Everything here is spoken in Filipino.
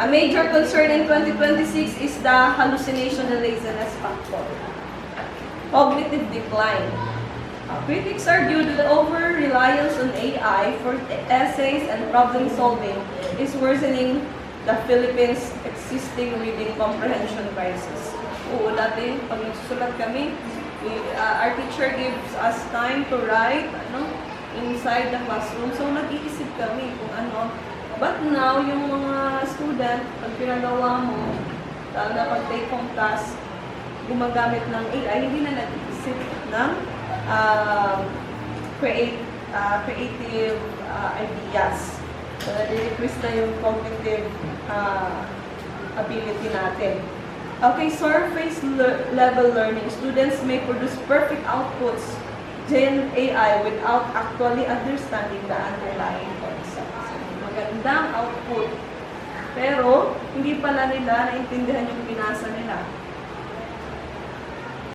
A major concern in 2026 is the hallucination and laziness factor. Cognitive decline. Critics argue that the over-reliance on AI for essays and problem solving is worsening the Philippines' existing reading comprehension crisis. Oo, dati, pag nagsusulat kami, our teacher gives us time to write inside the classroom. So, nag-iisip kami kung ano. But now, yung mga student, pag pinagawa mo, lalo na pag take-home task, gumagamit ng AI, hindi na nag-iisip ng creative ideas. So, nadi-decrease na yung cognitive ability natin. Okay, surface level learning. Students may produce perfect outputs in AI without actually understanding the underlying concepts. Magandang output. Pero, hindi pala nila naintindihan yung binasa nila.